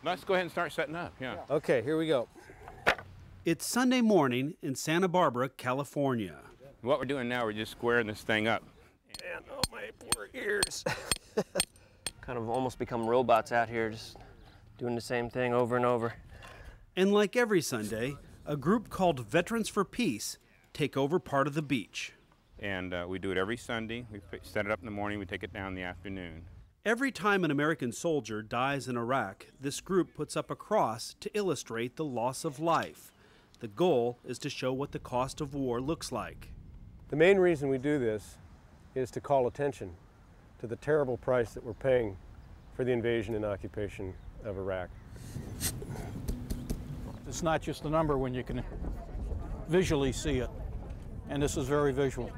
Let's go ahead and start setting up, yeah. Okay, here we go. It's Sunday morning in Santa Barbara, California. What we're doing now, we're just squaring this thing up. And oh, my poor ears. Kind of almost become robots out here, just doing the same thing over and over. And like every Sunday, a group called Veterans for Peace take over part of the beach. And we do it every Sunday. We set it up in the morning, we take it down in the afternoon. Every time an American soldier dies in Iraq, this group puts up a cross to illustrate the loss of life. The goal is to show what the cost of war looks like. The main reason we do this is to call attention to the terrible price that we're paying for the invasion and occupation of Iraq. It's not just a number when you can visually see it, and this is very visual.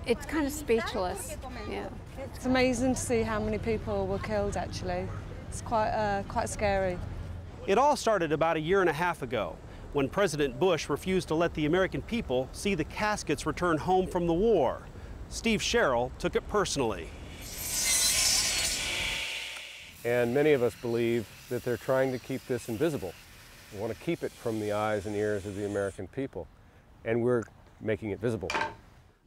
It's kind of speechless, yeah. It's amazing to see how many people were killed, actually. It's quite scary. It all started about a year and a half ago, when President Bush refused to let the American people see the caskets return home from the war. Steve Sherrill took it personally. And many of us believe that they're trying to keep this invisible. They want to keep it from the eyes and ears of the American people, and we're making it visible.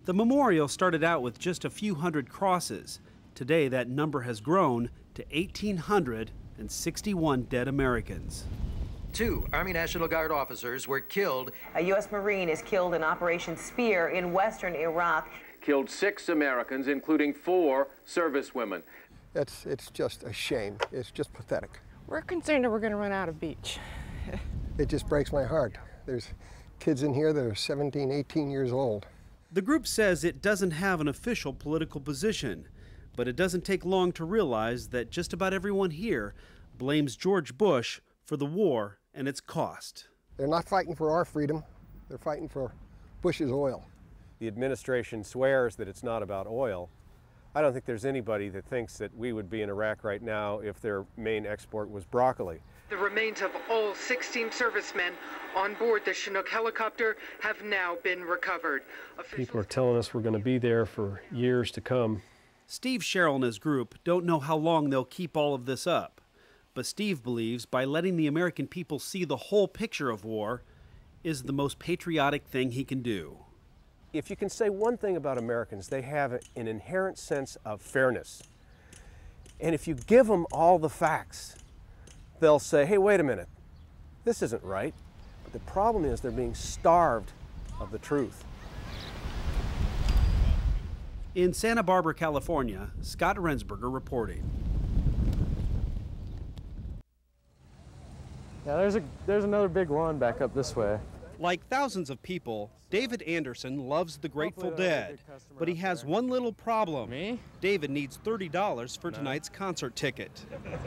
The memorial started out with just a few hundred crosses. Today, that number has grown to 1,861 dead Americans. 2 Army National Guard officers were killed. A U.S. Marine is killed in Operation Spear in western Iraq. Killed 6 Americans, including 4 servicewomen. It's just a shame. It's just pathetic. We're concerned that we're going to run out of beach. It just breaks my heart. There's kids in here that are 17, 18 years old. The group says it doesn't have an official political position, but it doesn't take long to realize that just about everyone here blames George Bush for the war and its cost. They're not fighting for our freedom. They're fighting for Bush's oil. The administration swears that it's not about oil. I don't think there's anybody that thinks that we would be in Iraq right now if their main export was broccoli. The remains of all 16 servicemen on board the Chinook helicopter have now been recovered. People are telling us we're going to be there for years to come. Steve Sherrill and his group don't know how long they'll keep all of this up. But Steve believes by letting the American people see the whole picture of war is the most patriotic thing he can do. If you can say one thing about Americans, they have an inherent sense of fairness. And if you give them all the facts, they'll say, hey, wait a minute, this isn't right. But the problem is they're being starved of the truth. In Santa Barbara, California, Scott Rensberger reporting. Yeah, there's another big one back up this way. Like thousands of people, David Anderson loves the Grateful Dead, but he has one little problem. Me? David needs $30 for tonight's concert ticket.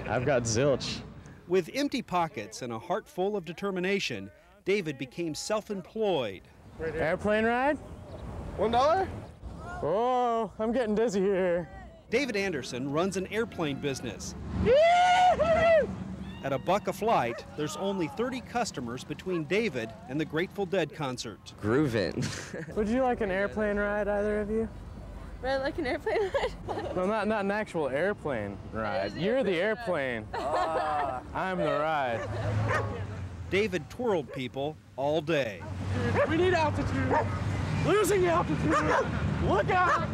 I've got zilch. With empty pockets and a heart full of determination, David became self-employed. Airplane ride? $1? Oh, I'm getting dizzy here. David Anderson runs an airplane business. At $1 a flight, there's only 30 customers between David and the Grateful Dead concert. Groovin'. Would you like an airplane ride, either of you? Right, like an airplane ride? No, not an actual airplane ride. You're the airplane. I'm the ride. David twirled people all day. We need altitude. Losing altitude. Look out.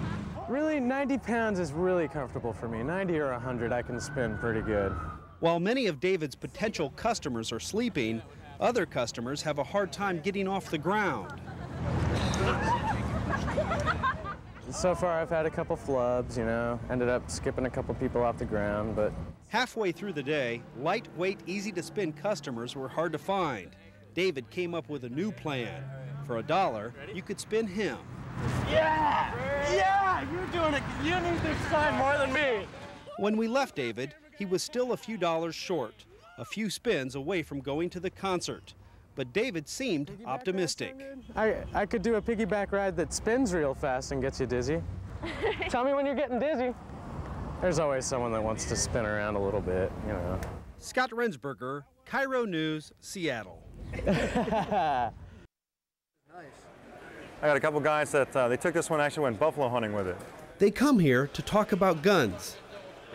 Really, 90 pounds is really comfortable for me. 90 or 100, I can spin pretty good. While many of David's potential customers are sleeping, other customers have a hard time getting off the ground. So far, I've had a couple flubs, you know, ended up skipping a couple people off the ground, but... Halfway through the day, lightweight, easy-to-spin customers were hard to find. David came up with a new plan. For $1, you could spin him. Yeah! Yeah! You're doing it. You need this sign more than me. When we left David, he was still a few dollars short, a few spins away from going to the concert. But David seemed optimistic. I could do a piggyback ride that spins real fast and gets you dizzy. Tell me when you're getting dizzy. There's always someone that wants to spin around a little bit, you know. Scott Rensberger, Cairo News, Seattle. I got a couple guys that they took this one, actually went buffalo hunting with it. They come here to talk about guns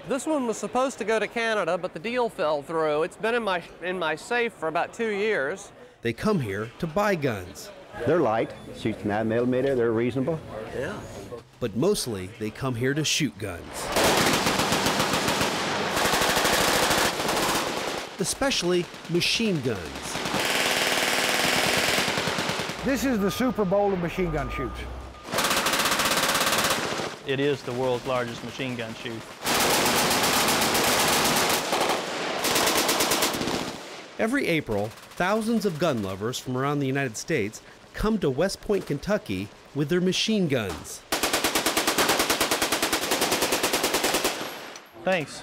This one was supposed to go to Canada, but the deal fell through. It's been in my safe for about 2 years. They come here to buy guns. They're light, shoots 9mm, they're reasonable. Yeah. But mostly they come here to shoot guns. Especially machine guns. This is the Super Bowl of machine gun shoots. It is the world's largest machine gun shoot. Every April, thousands of gun lovers from around the United States come to West Point, Kentucky with their machine guns. Thanks.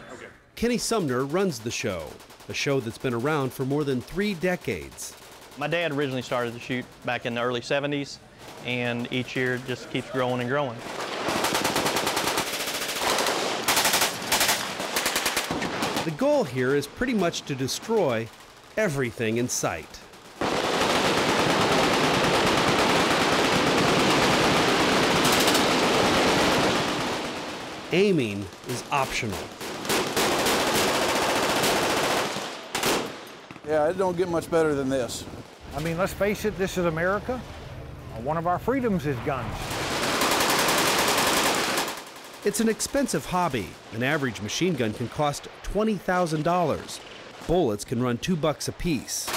Kenny Sumner runs the show, a show that's been around for more than 3 decades. My dad originally started to shoot back in the early 70s, and each year it just keeps growing and growing. The goal here is pretty much to destroy everything in sight. Aiming is optional. Yeah, it don't get much better than this. I mean, let's face it, this is America. One of our freedoms is guns. It's an expensive hobby. An average machine gun can cost $20,000. Bullets can run $2 a piece.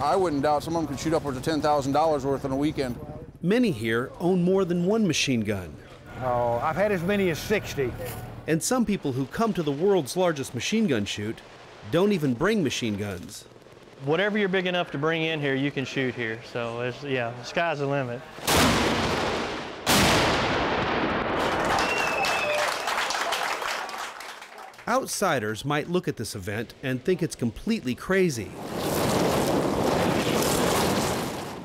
I wouldn't doubt some of them could shoot upwards of $10,000 worth in a weekend. Many here own more than one machine gun. Oh, I've had as many as 60. And some people who come to the world's largest machine gun shoot don't even bring machine guns. Whatever you're big enough to bring in here, you can shoot here. So, yeah, the sky's the limit. Outsiders might look at this event and think it's completely crazy.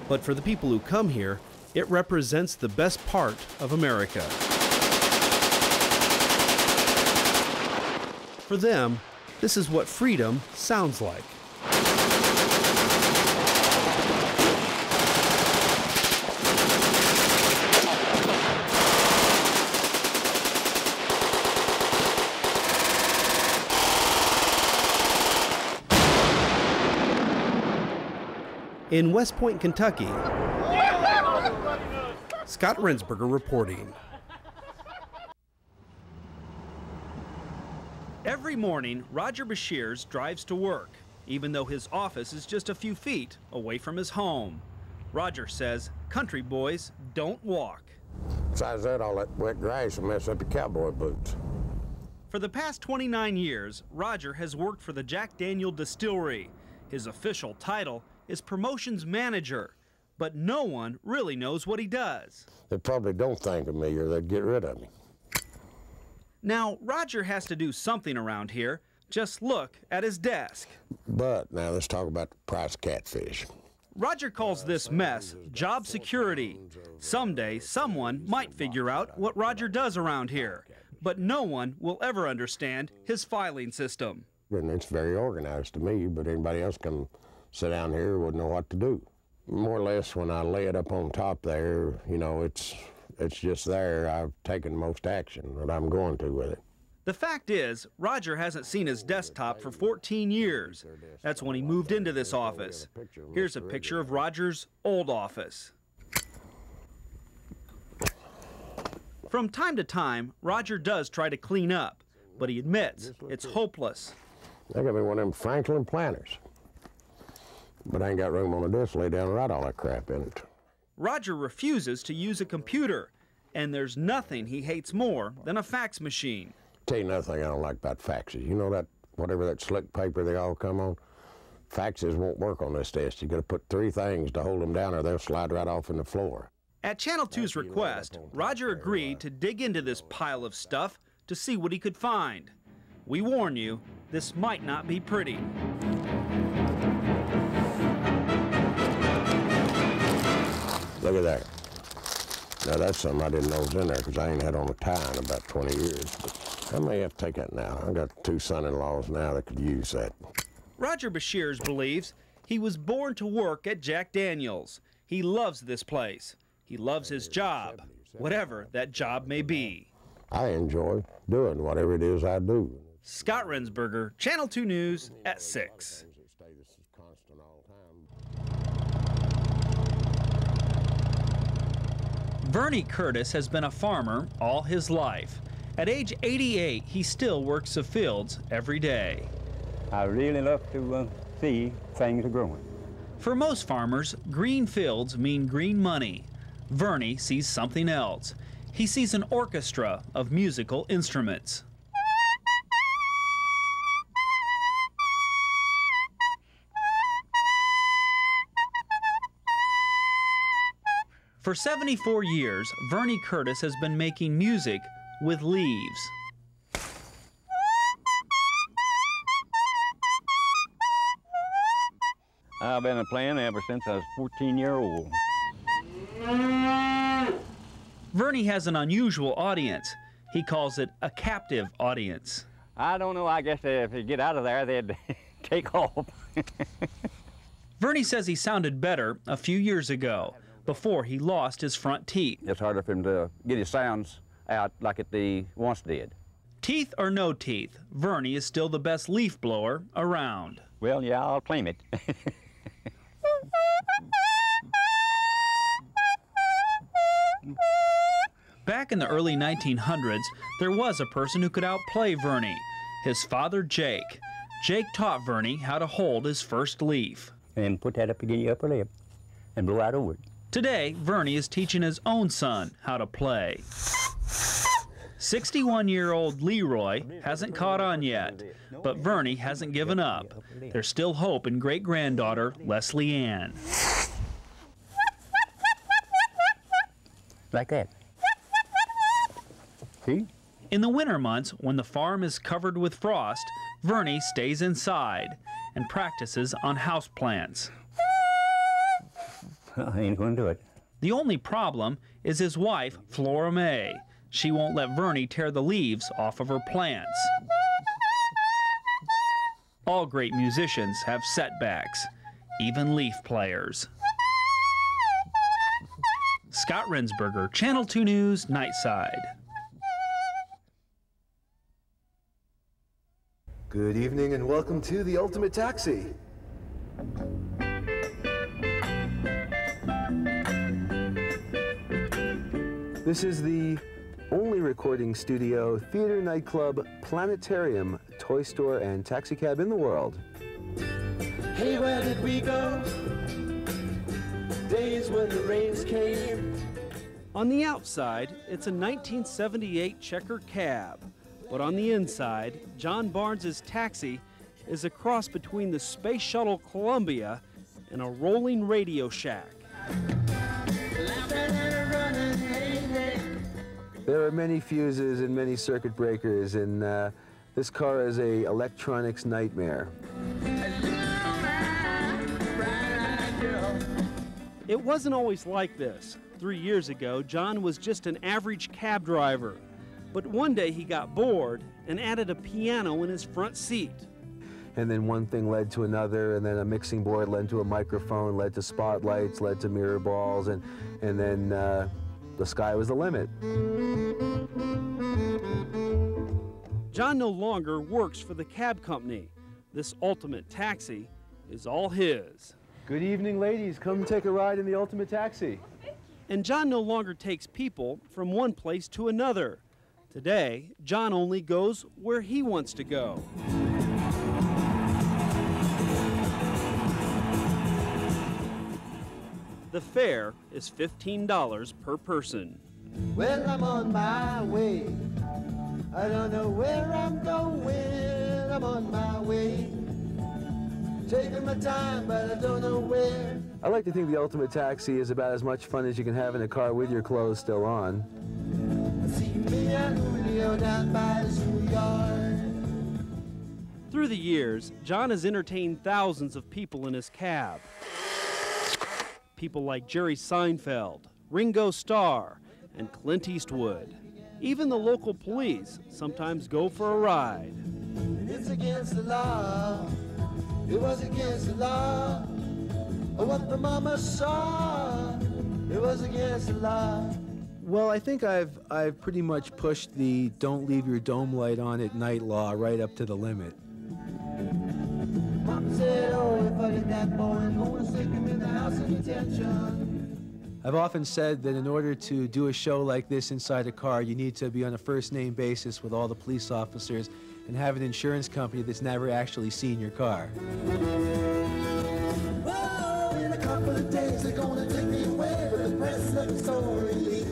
But for the people who come here, it represents the best part of America. For them, this is what freedom sounds like. In West Point, Kentucky, Scott Rensberger reporting. Every morning, Roger Bashirs drives to work, even though his office is just a few feet away from his home. Roger says country boys don't walk. Besides that, all that wet grass will mess up your cowboy boots. For the past 29 years, Roger has worked for the Jack Daniel Distillery. His official title is promotions manager, but no one really knows what he does. They probably don't think of me or they'd get rid of me. Now, Roger has to do something around here. Just look at his desk. But now let's talk about the price of catfish. Roger calls this mess job security. Someday, someone might figure out what Roger does around here, but no one will ever understand his filing system. And it's very organized to me, but anybody else can sit down here wouldn't know what to do. More or less, when I lay it up on top there, you know, it's just there. I've taken most action that I'm going to with it. The fact is, Roger hasn't seen his desktop for 14 years. That's when he moved into this office. Here's a picture of Roger's old office. From time to time, Roger does try to clean up, but he admits it's hopeless. They got me one of them Franklin planners. But I ain't got room on the desk to lay down and write all that crap in it. Roger refuses to use a computer, and there's nothing he hates more than a fax machine. Tell you another thing I don't like about faxes. You know that, whatever that slick paper they all come on? Faxes won't work on this desk. You got to put 3 things to hold them down or they'll slide right off in the floor. At Channel 2's request, Roger agreed to dig into this pile of stuff to see what he could find. We warn you, this might not be pretty. Look at that. Now that's something I didn't know was in there because I ain't had on a tie in about 20 years. But I may have to take that now. I got 2 son-in-laws now that could use that. Roger Bashirs believes he was born to work at Jack Daniel's. He loves this place. He loves his job. whatever that job may be. I enjoy doing whatever it is I do. Scott Rensberger, Channel 2 News at 6. Vernie Curtis has been a farmer all his life. At age 88, he still works the fields every day. I really love to see things growing. For most farmers, green fields mean green money. Vernie sees something else. He sees an orchestra of musical instruments. For 74 years, Vernie Curtis has been making music with leaves. I've been playing ever since I was 14-year-old. Vernie has an unusual audience. He calls it a captive audience. I don't know, I guess if they get out of there, they'd take off. Vernie says he sounded better a few years ago, before he lost his front teeth. It's harder for him to get his sounds out like it once did. Teeth or no teeth, Vernie is still the best leaf blower around. Well, yeah, I'll claim it. Back in the early 1900s, there was a person who could outplay Vernie, his father Jake. Jake taught Vernie how to hold his first leaf. And put that up against your upper lip and blow out over it. Today, Vernie is teaching his own son how to play. 61-year-old Leroy hasn't caught on yet, but Vernie hasn't given up. There's still hope in great-granddaughter Leslie Ann. Like that. See? In the winter months, when the farm is covered with frost, Vernie stays inside and practices on houseplants. I ain't gonna do it. The only problem is his wife, Flora May. She won't let Vernie tear the leaves off of her plants. All great musicians have setbacks, even leaf players. Scott Rensberger, Channel 2 News, Nightside. Good evening and welcome to The Ultimate Taxi. This is the only recording studio, theater, nightclub, planetarium, toy store, and taxi cab in the world. Hey, where did we go? Days when the rains came. On the outside, it's a 1978 checker cab. But on the inside, John Barnes's taxi is a cross between the Space Shuttle Columbia and a rolling Radio Shack. There are many fuses and many circuit breakers, and this car is a electronics nightmare. It wasn't always like this. 3 years ago, John was just an average cab driver. But one day he got bored and added a piano in his front seat. And then one thing led to another, and then a mixing board led to a microphone, led to spotlights, led to mirror balls, and then the sky was the limit. John no longer works for the cab company. This Ultimate Taxi is all his. Good evening, ladies. Come take a ride in the Ultimate Taxi. And John no longer takes people from one place to another. Today, John only goes where he wants to go. The fare is $15 per person. Well, I'm on my way. I don't know where I'm going. I'm on my way. Taking my time, but I don't know where. I like to think the Ultimate Taxi is about as much fun as you can have in a car with your clothes still on. See me and Julio down by the schoolyard. Through the years, John has entertained thousands of people in his cab. People like Jerry Seinfeld, Ringo Starr, and Clint Eastwood. Even the local police sometimes go for a ride. It's against the law. It was against the law. What the mama saw. It was against the law. Well, I think I've pretty much pushed the don't leave your dome light on at night law right up to the limit. Mama said, oh, if I get that boy, I'm gonna stick him in the house of detention. I've often said that in order to do a show like this inside a car, you need to be on a first-name basis with all the police officers and have an insurance company that's never actually seen your car. Oh, in a couple of days they're gonna take me away, but the press looks so relieved.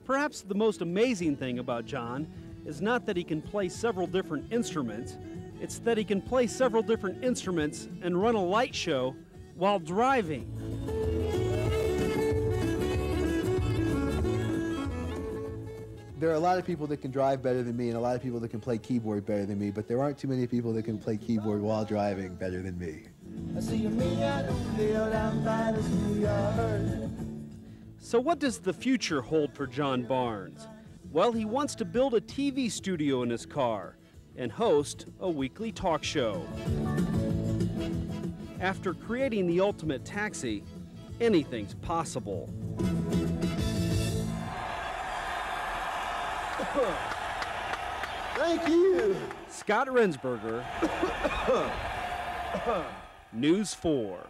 Perhaps the most amazing thing about John is not that he can play several different instruments, it's that he can play several different instruments and run a light show while driving. There are a lot of people that can drive better than me and a lot of people that can play keyboard better than me, but there aren't too many people that can play keyboard while driving better than me. I see me, I don't feel down by the schoolyard. So what does the future hold for John Barnes? Well, he wants to build a TV studio in his car and host a weekly talk show. After creating the ultimate taxi, anything's possible. Thank you. Scott Rensberger, News 4.